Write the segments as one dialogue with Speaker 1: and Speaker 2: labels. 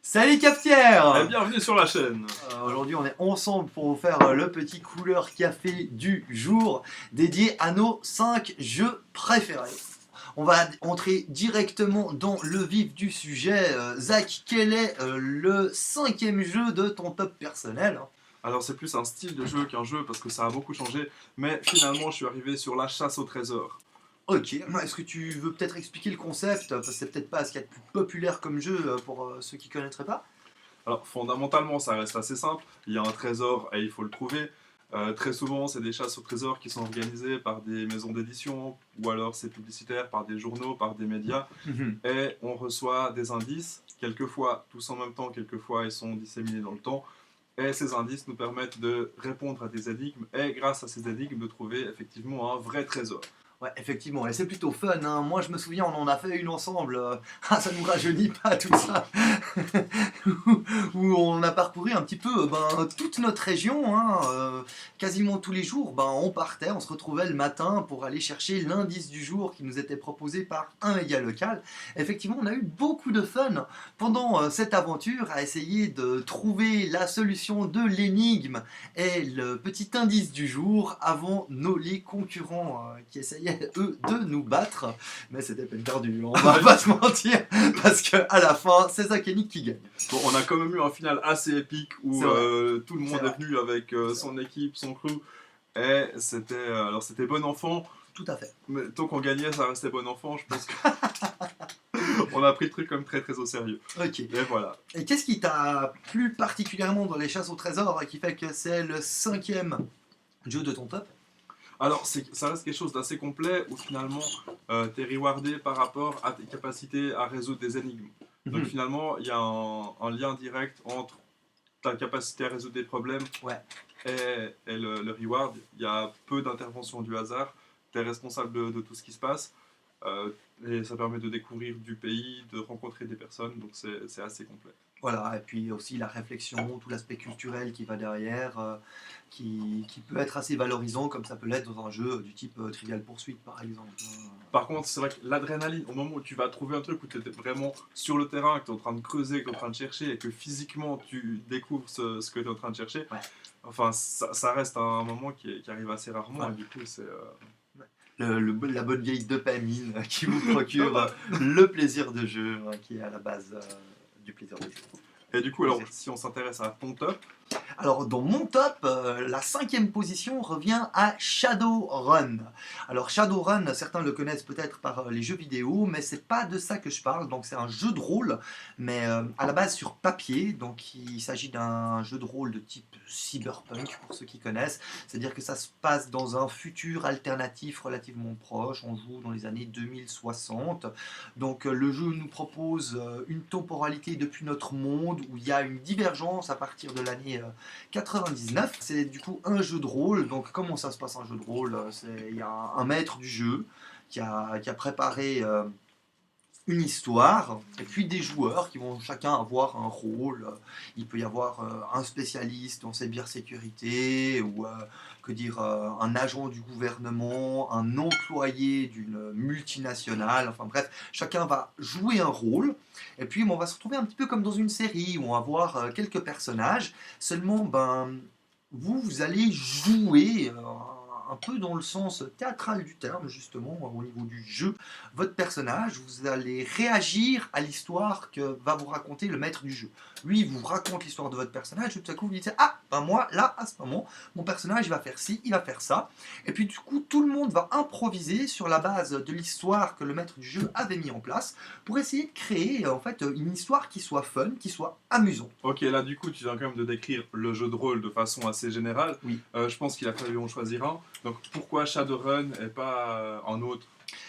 Speaker 1: Salut Cap-Pierre.
Speaker 2: Bienvenue sur la chaîne.
Speaker 1: Aujourd'hui on est ensemble pour vous faire le petit couleur café du jour dédié à nos 5 jeux préférés. On va entrer directement dans le vif du sujet. Zach, quel est le 5e jeu de ton top personnel?
Speaker 2: Alors c'est plus un style de jeu qu'un jeu parce que ça a beaucoup changé, mais finalement je suis arrivé sur la chasse au trésor.
Speaker 1: Ok, est-ce que tu veux peut-être expliquer le concept? Parce que c'est peut-être pas ce qu'il y a de plus populaire comme jeu pour ceux qui ne connaîtraient pas.
Speaker 2: Alors fondamentalement ça reste assez simple, il y a un trésor et il faut le trouver. Très souvent c'est des chasses au trésor qui sont organisées par des maisons d'édition ou alors c'est publicitaire par des journaux, par des médias et on reçoit des indices, quelquefois tous en même temps, quelquefois ils sont disséminés dans le temps. Et ces indices nous permettent de répondre à des énigmes et grâce à ces énigmes de trouver effectivement un vrai trésor.
Speaker 1: Ouais, effectivement, et c'est plutôt fun, hein. Moi je me souviens, on en a fait une ensemble, ça nous rajeunit pas tout ça, où on a parcouru un petit peu toute notre région, hein, quasiment tous les jours, on partait, on se retrouvait le matin pour aller chercher l'indice du jour qui nous était proposé par un média local. Effectivement, on a eu beaucoup de fun pendant cette aventure à essayer de trouver la solution de l'énigme et le petit indice du jour avant les concurrents qui essayaient eux de nous battre, mais c'était peine perdue, on va pas se mentir, parce que à la fin c'est Zach et Nick qui gagne.
Speaker 2: Bon, on a quand même eu un final assez épique où tout le monde est venu avec son équipe, son crew, et c'était bon enfant.
Speaker 1: Tout à fait.
Speaker 2: Mais tant qu'on gagnait, ça restait bon enfant, je pense que on a pris le truc comme très très au sérieux.
Speaker 1: Ok.
Speaker 2: Et voilà.
Speaker 1: Et qu'est-ce qui t'a plu particulièrement dans les chasses au trésor qui fait que c'est le 5e jeu de ton top?
Speaker 2: Alors, ça reste quelque chose d'assez complet où finalement tu es rewardé par rapport à tes capacités à résoudre des énigmes. Donc finalement, il y a un lien direct entre ta capacité à résoudre des problèmes et le reward. Il y a peu d'intervention du hasard, tu es responsable de tout ce qui se passe et ça permet de découvrir du pays, de rencontrer des personnes, donc c'est assez complet.
Speaker 1: Voilà, et puis aussi la réflexion, tout l'aspect culturel qui va derrière, qui peut être assez valorisant comme ça peut l'être dans un jeu du type Trivial Pursuit par exemple.
Speaker 2: Par contre, c'est vrai que l'adrénaline, au moment où tu vas trouver un truc où tu es vraiment sur le terrain, que tu es en train de creuser, que tu es en train de chercher, et que physiquement tu découvres ce que tu es en train de chercher, enfin, ça reste un moment qui arrive assez rarement, et du coup, c'est...
Speaker 1: La bonne vieille dopamine qui vous procure le plaisir de jeu, qui est à la base du plaisir de jeu.
Speaker 2: Et du coup, alors, si on s'intéresse à ton top...
Speaker 1: Alors, dans mon top, la 5e position revient à Shadowrun. Alors, Shadowrun, certains le connaissent peut-être par les jeux vidéo, mais c'est pas de ça que je parle. Donc, c'est un jeu de rôle, mais à la base sur papier. Donc, il s'agit d'un jeu de rôle de type cyberpunk, pour ceux qui connaissent. C'est-à-dire que ça se passe dans un futur alternatif relativement proche. On joue dans les années 2060. Donc, le jeu nous propose une temporalité depuis notre monde où il y a une divergence à partir de l'année 99. C'est du coup un jeu de rôle. Donc comment ça se passe un jeu de rôle? Il y a un maître du jeu qui a préparé une histoire, et puis des joueurs qui vont chacun avoir un rôle. Il peut y avoir un spécialiste en cybersécurité, ou un agent du gouvernement, un employé d'une multinationale, enfin bref, chacun va jouer un rôle, et puis on va se retrouver un petit peu comme dans une série, où on va voir quelques personnages, seulement vous allez jouer un peu dans le sens théâtral du terme, justement, au niveau du jeu, votre personnage, vous allez réagir à l'histoire que va vous raconter le maître du jeu. Lui, il vous raconte l'histoire de votre personnage, et tout à coup, vous dites, ah, moi, là, à ce moment, mon personnage, il va faire ci, il va faire ça. Et puis, du coup, tout le monde va improviser sur la base de l'histoire que le maître du jeu avait mis en place, pour essayer de créer, en fait, une histoire qui soit fun, qui soit amusante.
Speaker 2: Ok, là, du coup, tu viens quand même de décrire le jeu de rôle de façon assez générale.
Speaker 1: Oui.
Speaker 2: Je pense qu'il a fallu en choisir un. Donc pourquoi Shadowrun et pas un autre?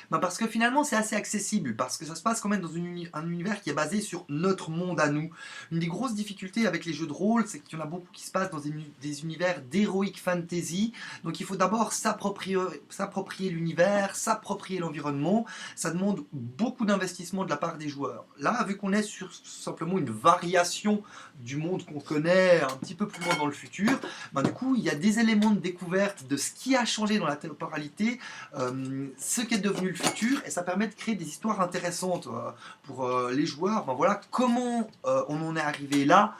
Speaker 1: Parce que finalement c'est assez accessible, parce que ça se passe quand même dans un univers qui est basé sur notre monde à nous. Une des grosses difficultés avec les jeux de rôle, c'est qu'il y en a beaucoup qui se passent dans des univers d'heroic fantasy, donc il faut d'abord s'approprier l'univers, s'approprier l'environnement, ça demande beaucoup d'investissement de la part des joueurs. Là, vu qu'on est sur simplement une variation du monde qu'on connaît un petit peu plus loin dans le futur, du coup il y a des éléments de découverte de ce qui a changé dans la temporalité, ce qui est devenu le futur et ça permet de créer des histoires intéressantes pour les joueurs. Ben voilà comment on en est arrivé là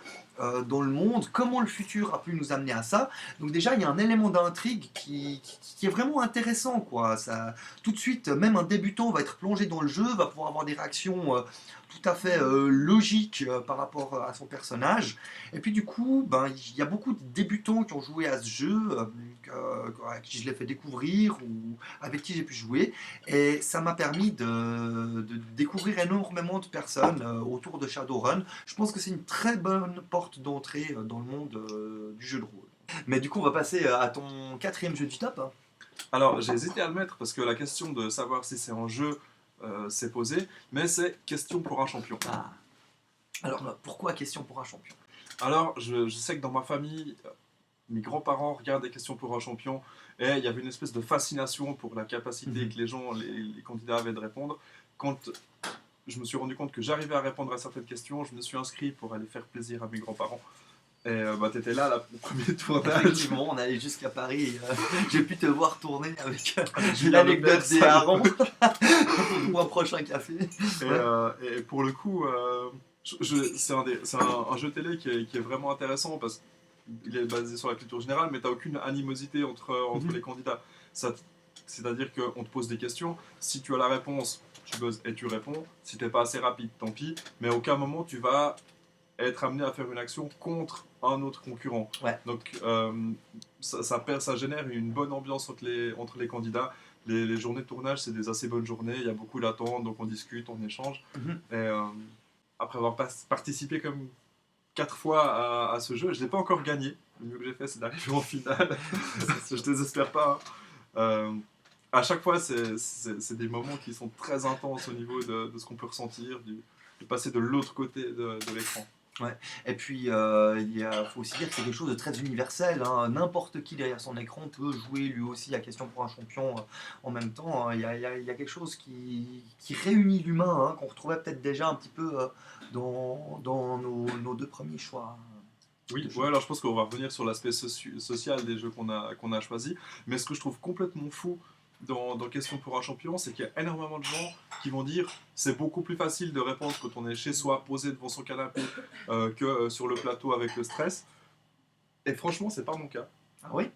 Speaker 1: dans le monde, comment le futur a pu nous amener à ça. Donc déjà, il y a un élément d'intrigue qui est vraiment intéressant, quoi. Ça, tout de suite, même un débutant va être plongé dans le jeu, va pouvoir avoir des réactions tout à fait logiques par rapport à son personnage. Et puis du coup, ben, il y a beaucoup de débutants qui ont joué à ce jeu, à qui je l'ai fait découvrir ou avec qui j'ai pu jouer. Et ça m'a permis de découvrir énormément de personnes autour de Shadowrun. Je pense que c'est une très bonne porte d'entrée dans le monde du jeu de rôle. Mais du coup, on va passer à ton quatrième jeu du top, hein.
Speaker 2: Alors, j'ai hésité à le mettre parce que la question de savoir si c'est en jeu s'est posée, mais c'est question pour un champion.
Speaker 1: Ah. Alors, pourquoi question pour un champion?
Speaker 2: Alors, je sais que dans ma famille, mes grands-parents regardaient questions pour un champion et il y avait une espèce de fascination pour la capacité que les gens, les candidats avaient de répondre. Quand je me suis rendu compte que j'arrivais à répondre à certaines questions, je me suis inscrit pour aller faire plaisir à mes grands-parents. Et bah, t'étais là, le premier tournage.
Speaker 1: Effectivement, on allait jusqu'à Paris. J'ai pu te voir tourner avec
Speaker 2: Julien
Speaker 1: l'anecdote
Speaker 2: Lepers.
Speaker 1: des harengs pour un prochain café.
Speaker 2: Et pour le coup, c'est un jeu télé qui est vraiment intéressant parce qu'il est basé sur la culture générale, mais t'as aucune animosité entre les candidats. C'est-à-dire qu'on te pose des questions, si tu as la réponse, tu buzzes et tu réponds. Si t'es pas assez rapide, tant pis. Mais à aucun moment tu vas être amené à faire une action contre un autre concurrent.
Speaker 1: Ouais.
Speaker 2: Donc ça génère une bonne ambiance entre les candidats. Les journées de tournage, c'est des assez bonnes journées, il y a beaucoup d'attentes, donc on discute, on échange. Et après avoir participé comme 4 fois à ce jeu, je ne l'ai pas encore gagné. Le mieux que j'ai fait, c'est d'arriver en finale. Je ne désespère pas. À chaque fois, c'est des moments qui sont très intenses au niveau de ce qu'on peut ressentir, de passer de l'autre côté de l'écran.
Speaker 1: Ouais. Et puis, faut aussi dire que c'est quelque chose de très universel, hein. N'importe qui derrière son écran peut jouer lui aussi à Question pour un champion en même temps, hein. Il y a quelque chose qui réunit l'humain, hein, qu'on retrouvait peut-être déjà un petit peu dans nos deux premiers choix.
Speaker 2: Oui, ouais, alors je pense qu'on va revenir sur l'aspect social des jeux qu'on a choisis. Mais ce que je trouve complètement fou dans Question pour un champion, c'est qu'il y a énormément de gens qui vont dire c'est beaucoup plus facile de répondre quand on est chez soi, posé devant son canapé, que sur le plateau avec le stress. Et franchement, c'est pas mon cas.
Speaker 1: Ah oui?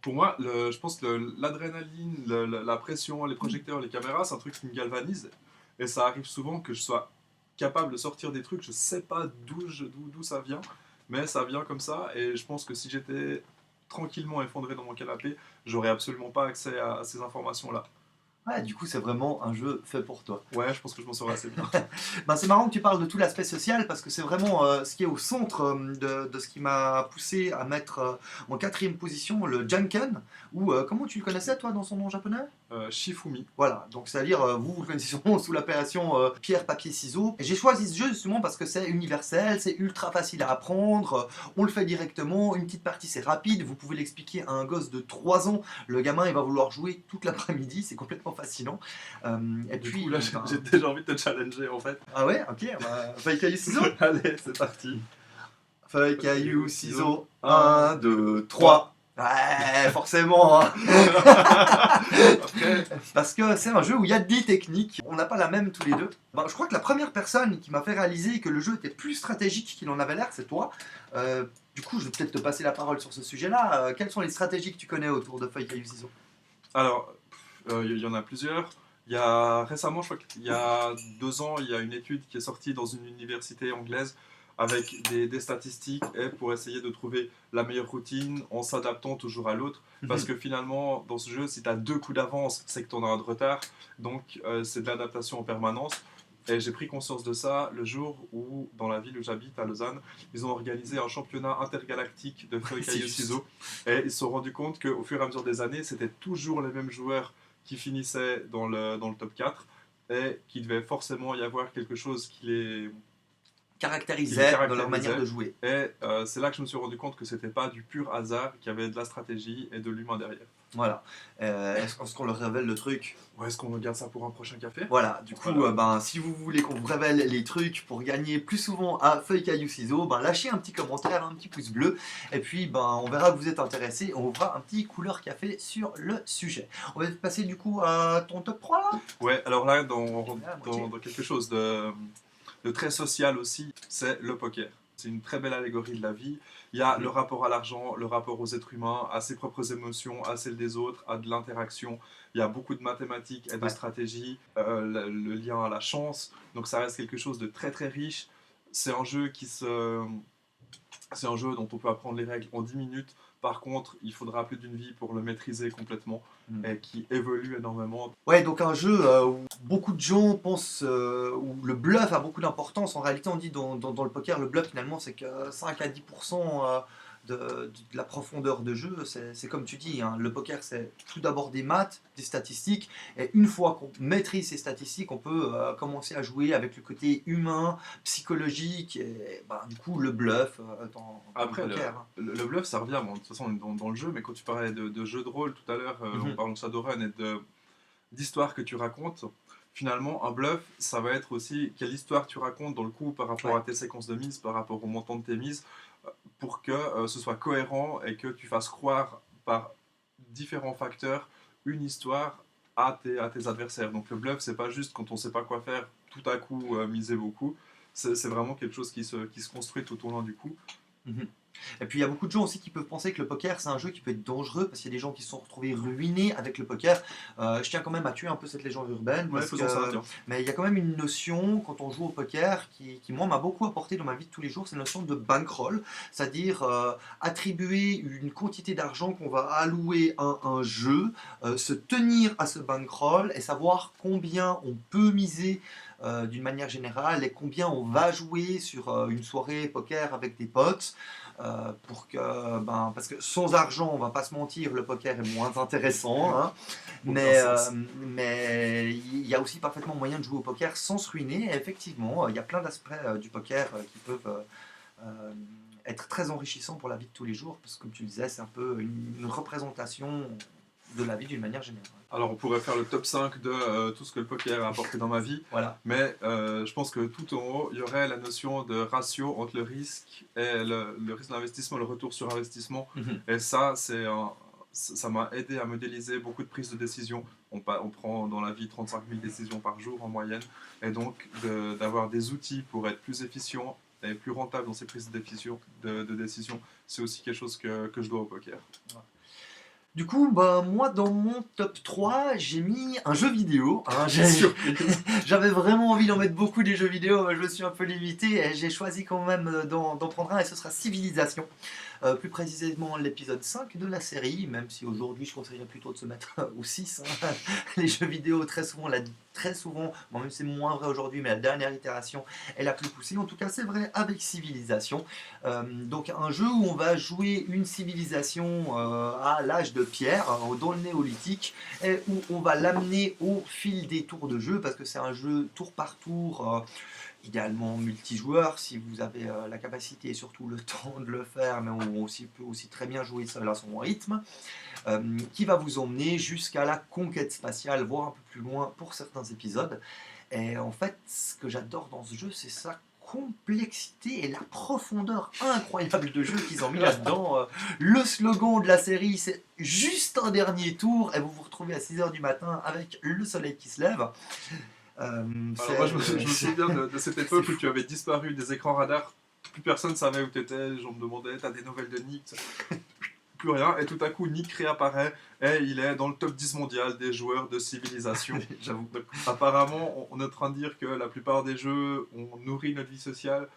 Speaker 2: Pour moi, je pense que l'adrénaline, la pression, les projecteurs, les caméras, c'est un truc qui me galvanise. Et ça arrive souvent que je sois capable de sortir des trucs, je sais pas d'où ça vient, mais ça vient comme ça. Et je pense que si j'étais tranquillement effondré dans mon canapé, j'aurais absolument pas accès à ces informations-là.
Speaker 1: Ouais, du coup, c'est vraiment un jeu fait pour toi.
Speaker 2: Ouais, je pense que je m'en sors assez bien.
Speaker 1: Ben, c'est marrant que tu parles de tout l'aspect social parce que c'est vraiment ce qui est au centre de ce qui m'a poussé à mettre en quatrième position le Janken, ou comment tu le connaissais toi dans son nom japonais?
Speaker 2: Shifumi.
Speaker 1: Voilà, donc c'est-à-dire vous le connaissez sûrement sous l'appellation pierre, papier, ciseaux. Et j'ai choisi ce jeu justement parce que c'est universel, c'est ultra facile à apprendre, on le fait directement, une petite partie c'est rapide, vous pouvez l'expliquer à un gosse de 3 ans, le gamin il va vouloir jouer toute l'après-midi, c'est complètement fascinant. Et
Speaker 2: Du
Speaker 1: puis,
Speaker 2: coup, là, j'ai déjà envie de te challenger en fait.
Speaker 1: ah ouais, ok, bah, feuille, caillou, ciseaux.
Speaker 2: Allez, c'est parti.
Speaker 1: Feuille, caillou, ciseaux, 1, 2, 3. Ouais, forcément, hein. Parce que c'est un jeu où il y a des techniques. On n'a pas la même tous les deux. Ben, je crois que la première personne qui m'a fait réaliser que le jeu était plus stratégique qu'il en avait l'air, c'est toi. Du coup, je vais peut-être te passer la parole sur ce sujet-là. Quelles sont les stratégies que tu connais autour de Feuille, caillou, ciseaux?
Speaker 2: Alors, il y en a plusieurs. Il y a récemment, je crois qu'il y a 2 ans, il y a une étude qui est sortie dans une université anglaise avec des statistiques et pour essayer de trouver la meilleure routine en s'adaptant toujours à l'autre. Parce que finalement, dans ce jeu, si tu as 2 coups d'avance, c'est que tu en as un de retard. Donc, c'est de l'adaptation en permanence. Et j'ai pris conscience de ça le jour où, dans la ville où j'habite, à Lausanne, ils ont organisé un championnat intergalactique de feuilles, cailloux, ciseaux. Et ils se sont rendus compte qu'au fur et à mesure des années, c'était toujours les mêmes joueurs qui finissaient dans le top 4 et qu'il devait forcément y avoir quelque chose qui les
Speaker 1: Caractérisait dans leur manière de jouer.
Speaker 2: Et c'est là que je me suis rendu compte que c'était pas du pur hasard, qu'il y avait de la stratégie et de l'humain derrière.
Speaker 1: Voilà. Est-ce qu'on leur révèle le truc?
Speaker 2: Ou est-ce qu'on regarde ça pour un prochain café?
Speaker 1: Voilà, du coup,
Speaker 2: Voilà.
Speaker 1: si vous voulez qu'on vous révèle les trucs pour gagner plus souvent à feuille caillou ciseaux, lâchez un petit commentaire, un petit pouce bleu, et puis on verra que vous êtes intéressé, et on vous fera un petit couleur café sur le sujet. On va passer du coup à ton top 3 là.
Speaker 2: Ouais, alors là,
Speaker 1: La moitié.
Speaker 2: dans quelque chose de très social aussi, c'est le poker. C'est une très belle allégorie de la vie. Il y a le rapport à l'argent, le rapport aux êtres humains, à ses propres émotions, à celles des autres, à de l'interaction. Il y a beaucoup de mathématiques et de
Speaker 1: Ouais.
Speaker 2: stratégie, le lien à la chance. Donc ça reste quelque chose de très très riche. C'est un jeu c'est un jeu dont on peut apprendre les règles en 10 minutes. Par contre, il faudra plus d'une vie pour le maîtriser complètement et qui évolue énormément.
Speaker 1: Ouais, donc un jeu où beaucoup de gens pensent, où le bluff a beaucoup d'importance. En réalité, on dit dans le poker, le bluff finalement, c'est que 5 à 10% de la profondeur de jeu. C'est comme tu dis, hein, le poker, c'est tout d'abord des maths, des statistiques. Et une fois qu'on maîtrise ces statistiques, on peut commencer à jouer avec le côté humain, psychologique, et du coup, le bluff
Speaker 2: Après,
Speaker 1: le poker. Hein.
Speaker 2: le bluff, ça revient, bon, de toute façon, on est dans le jeu, mais quand tu parlais de jeu de rôle tout à l'heure, on parle de Shadowrun et d'histoire que tu racontes, finalement, un bluff, ça va être aussi quelle histoire tu racontes dans le coup par rapport
Speaker 1: Ouais.
Speaker 2: à tes séquences de mise, par rapport au montant de tes mises, pour que ce soit cohérent et que tu fasses croire par différents facteurs une histoire à tes adversaires. Donc le bluff, c'est pas juste quand on sait pas quoi faire, tout à coup miser beaucoup. C'est vraiment quelque chose qui se construit tout au long du coup.
Speaker 1: Mhm. Et puis il y a beaucoup de gens aussi qui peuvent penser que le poker c'est un jeu qui peut être dangereux parce qu'il y a des gens qui se sont retrouvés ruinés avec le poker. Je tiens quand même à tuer un peu cette légende urbaine
Speaker 2: Ouais,
Speaker 1: parce
Speaker 2: faisons ça,
Speaker 1: que,
Speaker 2: tiens.
Speaker 1: mais il y a quand même une notion quand on joue au poker qui moi m'a beaucoup apporté dans ma vie de tous les jours, c'est la notion de bankroll, c'est-à-dire attribuer une quantité d'argent qu'on va allouer à un jeu, se tenir à ce bankroll et savoir combien on peut miser d'une manière générale et combien on va jouer sur une soirée poker avec des potes. Parce que sans argent, on va pas se mentir, le poker est moins intéressant. Hein. Mais il y a aussi parfaitement moyen de jouer au poker sans se ruiner. Et effectivement, il y a plein d'aspects du poker qui peuvent être très enrichissants pour la vie de tous les jours. Parce que comme tu le disais, c'est un peu une représentation de la vie d'une manière générale.
Speaker 2: Alors on pourrait faire le top 5 de tout ce que le poker a apporté dans ma vie,
Speaker 1: Voilà.
Speaker 2: mais je pense que tout en haut, il y aurait la notion de ratio entre le risque et le risque d'investissement, le retour sur investissement. Et ça, ça m'a aidé à modéliser beaucoup de prises de décision. On prend dans la vie 35 000 décisions par jour en moyenne, et donc d'avoir des outils pour être plus efficient et plus rentable dans ces prises de décision, c'est aussi quelque chose que je dois au poker.
Speaker 1: Voilà. Du coup, moi dans mon top 3, j'ai mis un jeu vidéo. Hein, j'avais vraiment envie d'en mettre beaucoup des jeux vidéo, mais je me suis un peu limité et j'ai choisi quand même d'en prendre un et ce sera Civilisation. Plus précisément l'épisode 5 de la série, même si aujourd'hui je conseillerais plutôt de se mettre au 6. Hein. Les jeux vidéo, très souvent, bon, même c'est moins vrai aujourd'hui, mais la dernière itération est la plus poussée. En tout cas, c'est vrai avec Civilisation. Donc un jeu où on va jouer une civilisation à l'âge de pierre, dans le néolithique, et où on va l'amener au fil des tours de jeu, parce que c'est un jeu tour par tour. Idéalement multijoueur si vous avez la capacité et surtout le temps de le faire, mais on peut aussi très bien jouer seul à son rythme, qui va vous emmener jusqu'à la conquête spatiale, voire un peu plus loin pour certains épisodes. Et en fait, ce que j'adore dans ce jeu, c'est sa complexité et la profondeur incroyable de jeu qu'ils ont mis là-dedans. Le slogan de la série, c'est juste un dernier tour, et vous vous retrouvez à 6h du matin avec le soleil qui se lève.
Speaker 2: Alors moi je me souviens de cette époque où tu avais disparu des écrans radars, plus personne savait où tu étais, les gens me demandaient t'as des nouvelles de Nick, plus rien, et tout à coup Nick réapparaît et il est dans le top 10 mondial des joueurs de Civilisation.
Speaker 1: J'avoue.
Speaker 2: Donc, apparemment on est en train de dire que la plupart des jeux ont nourri notre vie sociale.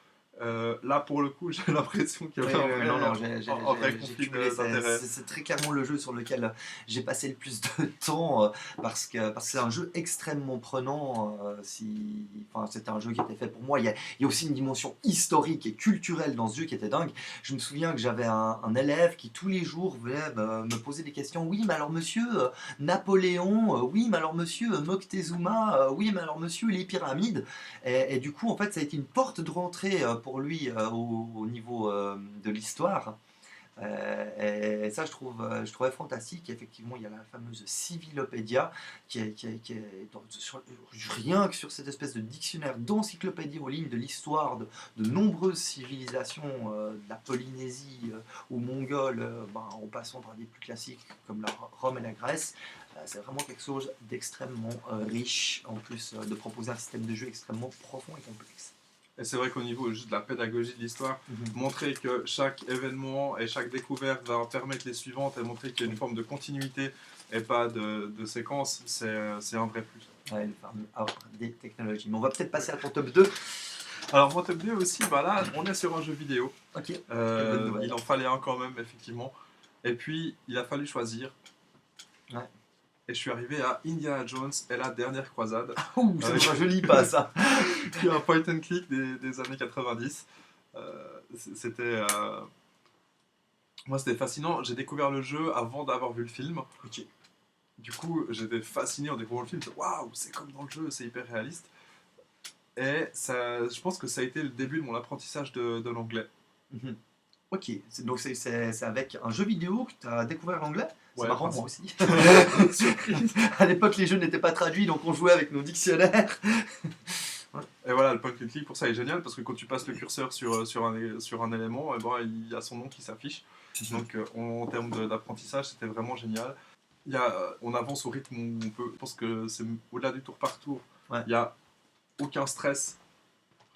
Speaker 2: Là pour le coup j'ai l'impression qu'il y a un vrai conflit d'intérêts.
Speaker 1: C'est très clairement le jeu sur lequel j'ai passé le plus de temps parce que c'est un jeu extrêmement prenant. C'était un jeu qui était fait pour moi. Il y a aussi une dimension historique et culturelle dans ce jeu qui était dingue. Je me souviens que j'avais un élève qui tous les jours venait me poser des questions. Oui, mais alors monsieur Napoléon, oui, mais alors monsieur Moctezuma, oui, mais alors monsieur les pyramides. Et du coup, en fait, ça a été une porte de rentrée pour lui au niveau de l'histoire. Et ça, je trouvais fantastique. Effectivement, il y a la fameuse Civilopédia rien que sur cette espèce de dictionnaire d'encyclopédie en ligne de l'histoire de nombreuses civilisations, de la Polynésie aux Mongols, en passant par des plus classiques comme la Rome et la Grèce. C'est vraiment quelque chose d'extrêmement riche, en plus de proposer un système de jeu extrêmement profond et complexe.
Speaker 2: Et c'est vrai qu'au niveau juste de la pédagogie de l'histoire, montrer que chaque événement et chaque découverte va permettre les suivantes et montrer qu'il y a une forme de continuité et pas de séquence, c'est un vrai plus.
Speaker 1: Ouais, le fameux arbre des technologies. Mais on va peut-être passer à ton top 2.
Speaker 2: Alors mon top 2 aussi, là on est sur un jeu vidéo.
Speaker 1: Ok.
Speaker 2: Il en fallait un quand même, effectivement. Et puis il a fallu choisir.
Speaker 1: Ouais.
Speaker 2: Et je suis arrivé à Indiana Jones et la dernière croisade.
Speaker 1: Ouh, ça ne rajeunit pas ça.
Speaker 2: Qui est un point and click des années 90. C'était... Moi c'était fascinant, j'ai découvert le jeu avant d'avoir vu le film.
Speaker 1: Ok.
Speaker 2: Du coup j'étais fasciné en découvrant le film, waouh, c'est comme dans le jeu, c'est hyper réaliste. Et ça, je pense que ça a été le début de mon apprentissage de l'anglais.
Speaker 1: Ok, donc c'est avec un jeu vidéo que tu as découvert l'anglais. C'est
Speaker 2: Ouais,
Speaker 1: marrant, moi aussi. Surprise. À l'époque, les jeux n'étaient pas traduits, donc on jouait avec nos dictionnaires.
Speaker 2: Et voilà, le point and click pour ça est génial parce que quand tu passes le curseur sur un élément, et il y a son nom qui s'affiche. Donc en termes d'apprentissage, c'était vraiment génial. On avance au rythme où on peut. Je pense que c'est au-delà du tour par tour.
Speaker 1: Ouais.
Speaker 2: Il n'y a aucun stress.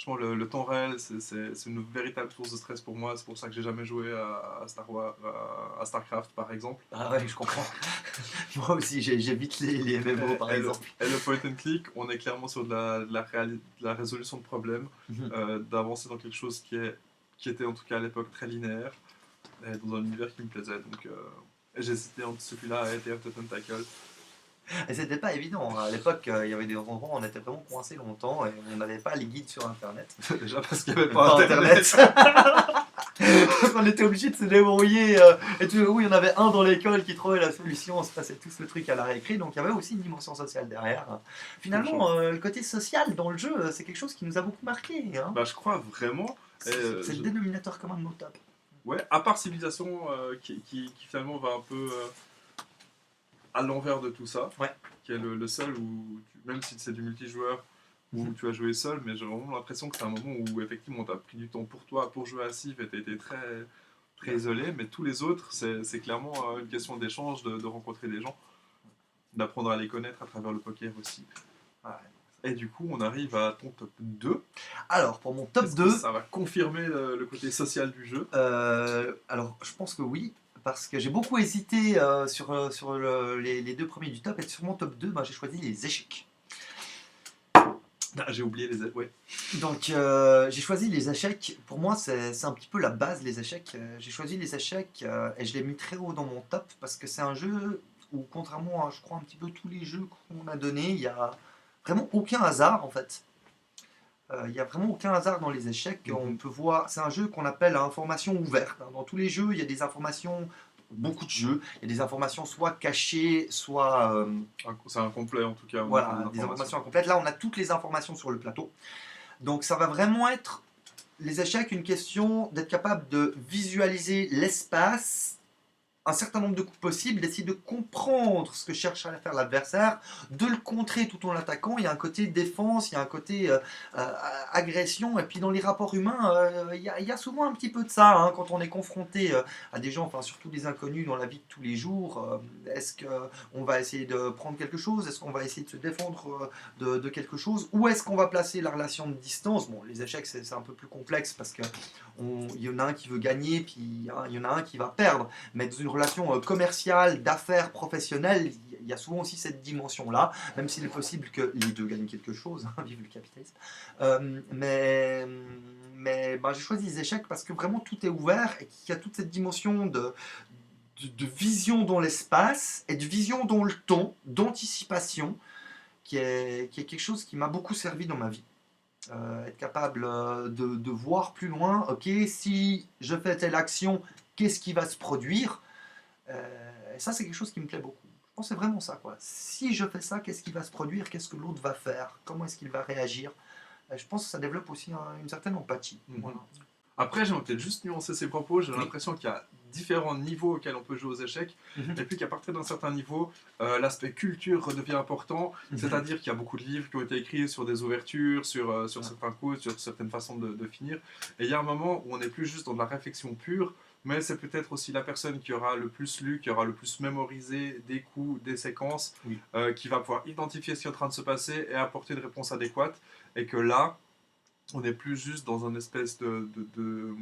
Speaker 2: Franchement, le temps réel, c'est une véritable source de stress pour moi. C'est pour ça que j'ai jamais joué à StarCraft, par exemple.
Speaker 1: Ah ouais, je comprends. Moi aussi, j'évite les MMO, par exemple.
Speaker 2: Et le point and click, on est clairement sur de la résolution de problèmes, d'avancer dans quelque chose qui était en tout cas à l'époque très linéaire, et dans un univers qui me plaisait. Donc j'hésitais entre celui-là et Enter the Tentacle.
Speaker 1: Et c'était pas évident. À l'époque, il y avait des endroits où on était vraiment coincé longtemps et on n'avait pas les guides sur Internet.
Speaker 2: Déjà parce qu'il n'y avait pas Internet.
Speaker 1: On était obligé de se débrouiller. Et tout, oui, il y en avait un dans l'école qui trouvait la solution. On se passait tous le truc à la réécrit. Donc il y avait aussi une dimension sociale derrière. Finalement, le côté social dans le jeu, c'est quelque chose qui nous a beaucoup marqué. Hein.
Speaker 2: Je crois vraiment.
Speaker 1: C'est le dénominateur commun de nos tops.
Speaker 2: Ouais, à part Civilisation qui finalement va un peu à l'envers de tout ça, qui est le seul où, même si c'est du multijoueur, où tu as joué seul, mais j'ai vraiment l'impression que c'est un moment où effectivement tu as pris du temps pour toi, pour jouer à Civ, et tu as été très, très isolé, mais tous les autres, c'est clairement une question d'échange, de rencontrer des gens, d'apprendre à les connaître à travers le poker aussi. Ouais. Et du coup, on arrive à ton top 2.
Speaker 1: Alors, pour mon top 2...
Speaker 2: ça va confirmer le côté social du jeu.
Speaker 1: Alors, je pense que oui. Parce que j'ai beaucoup hésité sur les deux premiers du top, et sur mon top 2, j'ai choisi les échecs.
Speaker 2: J'ai oublié les échecs, ouais.
Speaker 1: Donc j'ai choisi les échecs, pour moi c'est un petit peu la base, les échecs. J'ai choisi les échecs et je l'ai mis très haut dans mon top, parce que c'est un jeu où, contrairement à, je crois, un petit peu tous les jeux qu'on a donnés, il n'y a vraiment aucun hasard en fait. Il n'y a vraiment aucun hasard dans les échecs. On peut voir, c'est un jeu qu'on appelle à information ouverte. Dans tous les jeux, il y a des informations, beaucoup de jeux, il y a des informations soit cachées, soit...
Speaker 2: c'est incomplet en tout cas.
Speaker 1: Voilà, des informations incomplètes. Là, on a toutes les informations sur le plateau. Donc ça va vraiment être, les échecs, une question d'être capable de visualiser l'espace, un certain nombre de coups possibles, d'essayer de comprendre ce que cherche à faire l'adversaire, de le contrer tout en l'attaquant. Il y a un côté défense, il y a un côté agression, et puis dans les rapports humains, il y a souvent un petit peu de ça, hein, quand on est confronté à des gens, enfin surtout des inconnus dans la vie de tous les jours. Est-ce qu'on va essayer de prendre quelque chose? Est-ce qu'on va essayer de se défendre de quelque chose? Ou est-ce qu'on va placer la relation de distance? Bon, les échecs, c'est un peu plus complexe, parce que il y en a un qui veut gagner, puis il y en a un qui va perdre. Mais dans une relation commerciale, d'affaires, professionnelle, il y a souvent aussi cette dimension-là, même s'il est possible que les deux gagnent quelque chose, hein, vive le capitalisme. Mais j'ai choisi les échecs parce que vraiment tout est ouvert et qu'il y a toute cette dimension de vision dans l'espace et de vision dans le temps, d'anticipation, qui est quelque chose qui m'a beaucoup servi dans ma vie. Être capable de voir plus loin, ok, si je fais telle action, qu'est-ce qui va se produire? Et ça, c'est quelque chose qui me plaît beaucoup. Je pense que c'est vraiment ça, quoi. Si je fais ça, qu'est-ce qui va se produire? Qu'est-ce que l'autre va faire? Comment est-ce qu'il va réagir? Je pense que ça développe aussi une certaine empathie. Voilà.
Speaker 2: Après, j'aimerais peut-être juste nuancer ses propos. J'ai l'impression qu'il y a différents niveaux auxquels on peut jouer aux échecs, et puis qu'à partir d'un certain niveau, l'aspect culture redevient important, c'est-à-dire qu'il y a beaucoup de livres qui ont été écrits sur des ouvertures, sur certains coups, sur certaines façons de finir, et il y a un moment où on n'est plus juste dans de la réflexion pure, mais c'est peut-être aussi la personne qui aura le plus lu, qui aura le plus mémorisé des coups, des séquences,
Speaker 1: Oui.
Speaker 2: qui va pouvoir identifier ce qui est en train de se passer et apporter une réponse adéquate, et que là, on n'est plus juste dans un espèce de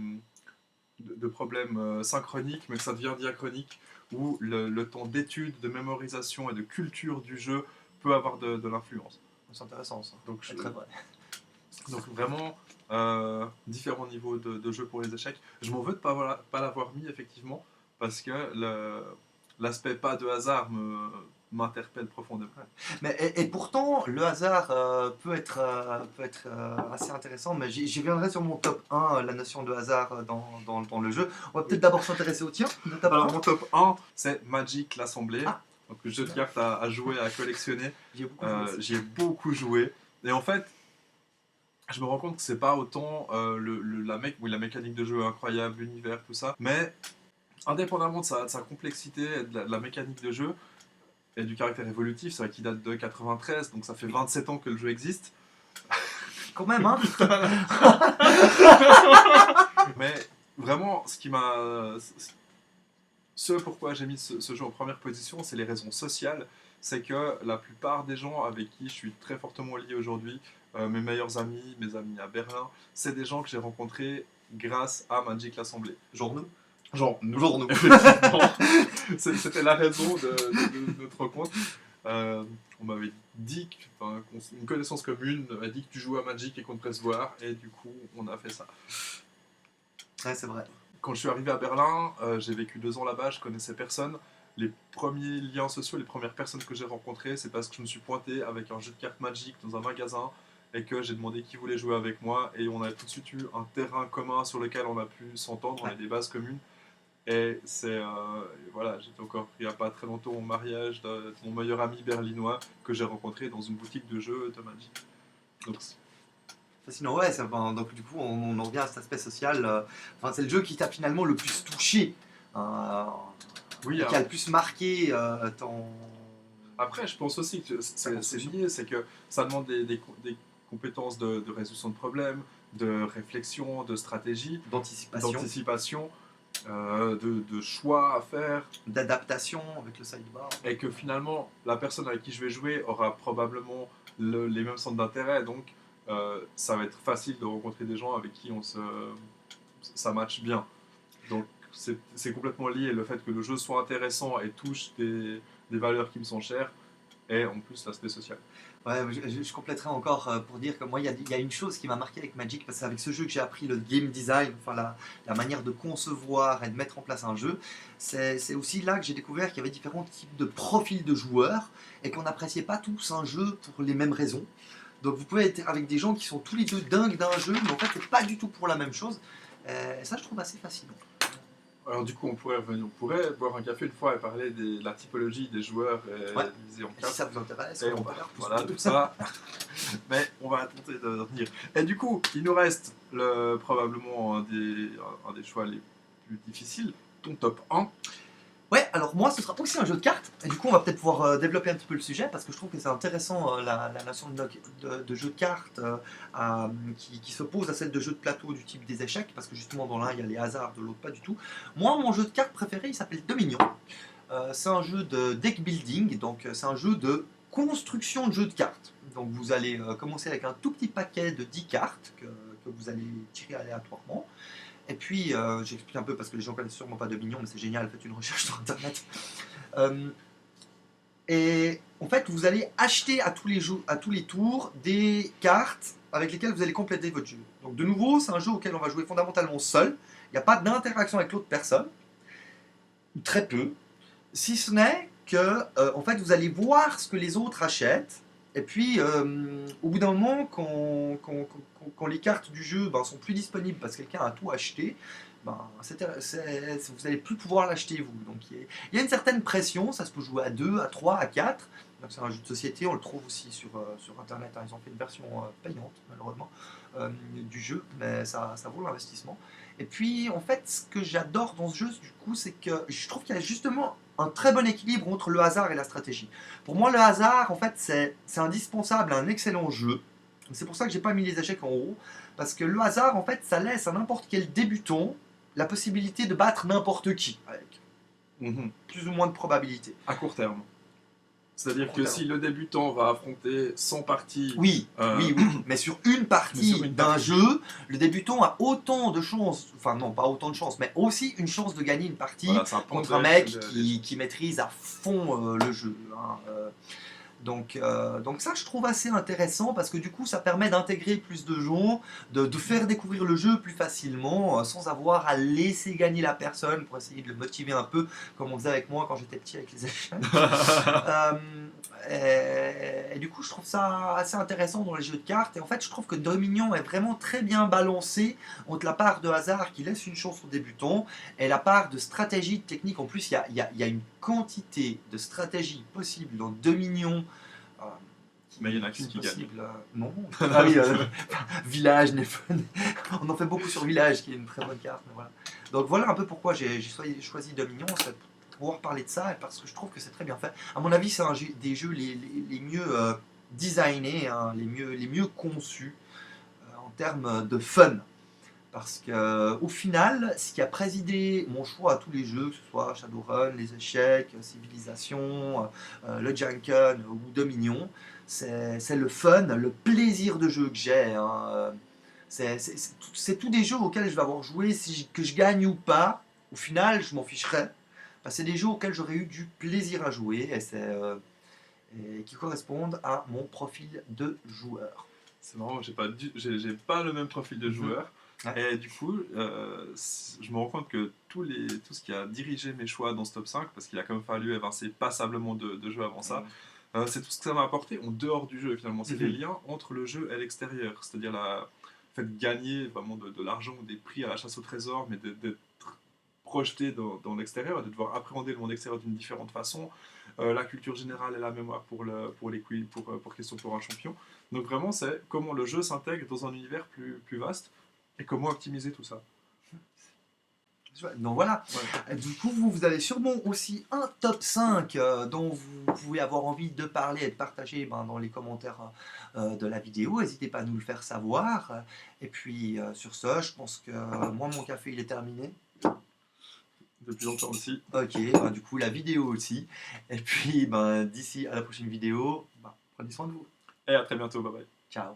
Speaker 2: problème synchronique, mais que ça devient diachronique, où le temps d'étude, de mémorisation et de culture du jeu peut avoir de l'influence.
Speaker 1: C'est intéressant ça.
Speaker 2: Donc,
Speaker 1: C'est très vrai.
Speaker 2: donc vraiment, différents niveaux de jeu pour les échecs. Je m'en veux de pas l'avoir mis, effectivement, parce que l'aspect pas de hasard m'interpelle profondément.
Speaker 1: Mais, et pourtant, le hasard peut être assez intéressant, mais j'y viendrai sur mon top 1, la notion de hasard dans le jeu. On va peut-être d'abord s'intéresser au tien. de top
Speaker 2: Alors,
Speaker 1: 1.
Speaker 2: mon top 1, c'est Magic l'Assemblée.
Speaker 1: Ah.
Speaker 2: Donc, le jeu de cartes à jouer, à collectionner.
Speaker 1: J'y ai beaucoup joué aussi.
Speaker 2: J'y ai beaucoup joué. Et en fait, je me rends compte que c'est pas autant la mécanique de jeu est incroyable, l'univers, tout ça, mais indépendamment de sa complexité et de la mécanique de jeu et du caractère évolutif, c'est vrai qu'il date de 93, donc ça fait 27 ans que le jeu existe.
Speaker 1: Quand même, hein.
Speaker 2: Mais vraiment, ce pourquoi j'ai mis ce jeu en première position, c'est les raisons sociales. C'est que la plupart des gens avec qui je suis très fortement lié aujourd'hui, mes meilleurs amis, mes amis à Berlin, c'est des gens que j'ai rencontrés grâce à Magic l'Assemblée.
Speaker 1: Genre nous.
Speaker 2: Genre,
Speaker 1: nous.
Speaker 2: effectivement, c'était la raison de notre rencontre. On m'avait dit, une connaissance commune a dit que tu jouais à Magic et qu'on devrait se voir, et du coup, on a fait ça.
Speaker 1: Ouais, c'est vrai.
Speaker 2: Quand je suis arrivé à Berlin, j'ai vécu 2 ans là-bas, je connaissais personne. Les premiers liens sociaux, les premières personnes que j'ai rencontrées, c'est parce que je me suis pointé avec un jeu de cartes Magic dans un magasin et que j'ai demandé qui voulait jouer avec moi, et on a tout de suite eu un terrain commun sur lequel on a pu s'entendre, on a des bases communes. Et voilà, j'étais encore pris il n'y a pas très longtemps au mariage de mon meilleur ami berlinois que j'ai rencontré dans une boutique de jeux de Magic. Donc,
Speaker 1: Sinon, ouais, donc du coup, on en revient à cet aspect social. C'est le jeu qui t'a finalement le plus touché,
Speaker 2: oui,
Speaker 1: qui a le plus marqué ton.
Speaker 2: Après, je pense aussi que c'est lié, c'est que ça demande des compétences de résolution de problèmes, de réflexion, de stratégie, d'anticipation, de choix à faire.
Speaker 1: D'adaptation avec le sidebar.
Speaker 2: Et que finalement, la personne avec qui je vais jouer aura probablement les mêmes centres d'intérêt, donc ça va être facile de rencontrer des gens avec qui ça match bien. Donc c'est complètement lié, le fait que le jeu soit intéressant et touche des valeurs qui me sont chères, et en plus l'aspect social.
Speaker 1: Ouais, je compléterai encore pour dire que moi, il y a une chose qui m'a marqué avec Magic, parce que c'est avec ce jeu que j'ai appris le game design, la manière de concevoir et de mettre en place un jeu. C'est aussi là que j'ai découvert qu'il y avait différents types de profils de joueurs et qu'on n'appréciait pas tous un jeu pour les mêmes raisons. Donc vous pouvez être avec des gens qui sont tous les deux dingues d'un jeu, mais en fait, c'est pas du tout pour la même chose. Et ça, je trouve assez fascinant.
Speaker 2: Alors du coup, on pourrait boire un café une fois et parler de la typologie des joueurs divisés en
Speaker 1: Si
Speaker 2: quatre.
Speaker 1: ça vous intéresse,
Speaker 2: Et
Speaker 1: on va faire
Speaker 2: voilà, tout ça. Mais on va tenter de revenir. Et du coup, il nous reste probablement un des choix les plus difficiles, ton top 1.
Speaker 1: Ouais, alors moi, ce sera aussi un jeu de cartes. Et du coup, on va peut-être pouvoir développer un petit peu le sujet, parce que je trouve que c'est intéressant, la notion de jeu de cartes qui s'oppose à celle de jeu de plateau du type des échecs, parce que justement, dans l'un, il y a les hasards, de l'autre, pas du tout. Moi, mon jeu de cartes préféré, il s'appelle Dominion. C'est un jeu de deck building, donc c'est un jeu de construction de jeu de cartes. Donc vous allez commencer avec un tout petit paquet de 10 cartes que vous allez tirer aléatoirement. Et puis, j'explique un peu parce que les gens connaissent sûrement pas Dominion, mais c'est génial, faites une recherche sur internet. Et en fait, vous allez acheter à tous les tours des cartes avec lesquelles vous allez compléter votre jeu. Donc de nouveau, c'est un jeu auquel on va jouer fondamentalement seul. Il n'y a pas d'interaction avec l'autre personne, très peu. Si ce n'est que, en fait, vous allez voir ce que les autres achètent. Et puis, au bout d'un moment, quand les cartes du jeu sont plus disponibles parce que quelqu'un a tout acheté, vous n'allez plus pouvoir l'acheter vous. Donc il y a une certaine pression, ça se peut jouer à 2, à 3, à 4. Donc c'est un jeu de société, on le trouve aussi sur internet, hein. Ils ont fait une version payante malheureusement du jeu, mais ça vaut l'investissement. Et puis en fait ce que j'adore dans ce jeu du coup c'est que je trouve qu'il y a justement un très bon équilibre entre le hasard et la stratégie. Pour moi le hasard en fait c'est indispensable à un excellent jeu. C'est pour ça que j'ai pas mis les échecs en haut, parce que le hasard en fait ça laisse à n'importe quel débutant la possibilité de battre n'importe qui, avec
Speaker 2: Mhm.
Speaker 1: plus ou moins de probabilité.
Speaker 2: À court terme. C'est-à-dire que
Speaker 1: Court terme.
Speaker 2: si le débutant va affronter 100 parties,
Speaker 1: Oui, oui, oui, mais sur une
Speaker 2: Mais
Speaker 1: partie
Speaker 2: sur une
Speaker 1: d'un
Speaker 2: partie.
Speaker 1: jeu, le débutant a autant de chances, enfin non, pas autant de chances, mais aussi une chance de gagner une partie
Speaker 2: voilà, ça
Speaker 1: contre un
Speaker 2: pondère
Speaker 1: mec qui maîtrise à fond le jeu, hein. Donc ça, je trouve assez intéressant parce que du coup, ça permet d'intégrer plus de gens, de faire découvrir le jeu plus facilement, sans avoir à laisser gagner la personne pour essayer de le motiver un peu, comme on faisait avec moi quand j'étais petit avec les échecs. Et du coup, je trouve ça assez intéressant dans les jeux de cartes. Et en fait, je trouve que Dominion est vraiment très bien balancé entre la part de hasard qui laisse une chance aux débutants et la part de stratégie, de technique. En plus, il y a une quantité de stratégies possibles dans Dominion. euh,
Speaker 2: Mais il y en a qu'une qui gagne.
Speaker 1: possible, non. Ah oui, Village, on en fait beaucoup sur Village, qui est une très bonne carte. Mais voilà. Donc voilà un peu pourquoi j'ai choisi Dominion, c'est pour pouvoir parler de ça, et parce que je trouve que c'est très bien fait. À mon avis, c'est un des jeux les mieux designés, hein, les mieux conçus en termes de fun. Parce que au final, ce qui a présidé mon choix à tous les jeux, que ce soit Shadowrun, les échecs, Civilisation, le Junken ou Dominion, c'est le fun, le plaisir de jeu que j'ai, hein. C'est tous des jeux auxquels je vais avoir joué, que je gagne ou pas, au final, je m'en ficherai. Parce que c'est des jeux auxquels j'aurais eu du plaisir à jouer et qui correspondent à mon profil de joueur.
Speaker 2: C'est marrant, j'ai pas le même profil de joueur.
Speaker 1: Ouais.
Speaker 2: Et du coup, je me rends compte que tout ce qui a dirigé mes choix dans ce top 5, parce qu'il a quand même fallu avancer passablement de jeux avant ça, c'est tout ce que ça m'a apporté en dehors du jeu finalement. C'est les liens entre le jeu et l'extérieur. C'est-à-dire le fait de gagner vraiment de l'argent ou des prix à la chasse au trésor, mais d'être projeté dans l'extérieur et de devoir appréhender le monde extérieur d'une différente façon. La culture générale et la mémoire pour les quiz, pour question pour un champion. Donc vraiment, c'est comment le jeu s'intègre dans un univers plus vaste et comment optimiser tout ça.
Speaker 1: Donc voilà.
Speaker 2: Ouais.
Speaker 1: Du coup, vous avez sûrement aussi un top 5 dont vous pouvez avoir envie de parler et de partager dans les commentaires de la vidéo. N'hésitez pas à nous le faire savoir. Et puis sur ce, je pense que moi, mon café, il est terminé.
Speaker 2: Depuis longtemps aussi.
Speaker 1: Ok, du coup, la vidéo aussi. Et puis, d'ici à la prochaine vidéo, prenez soin de vous.
Speaker 2: Et à très bientôt, bye bye.
Speaker 1: Ciao.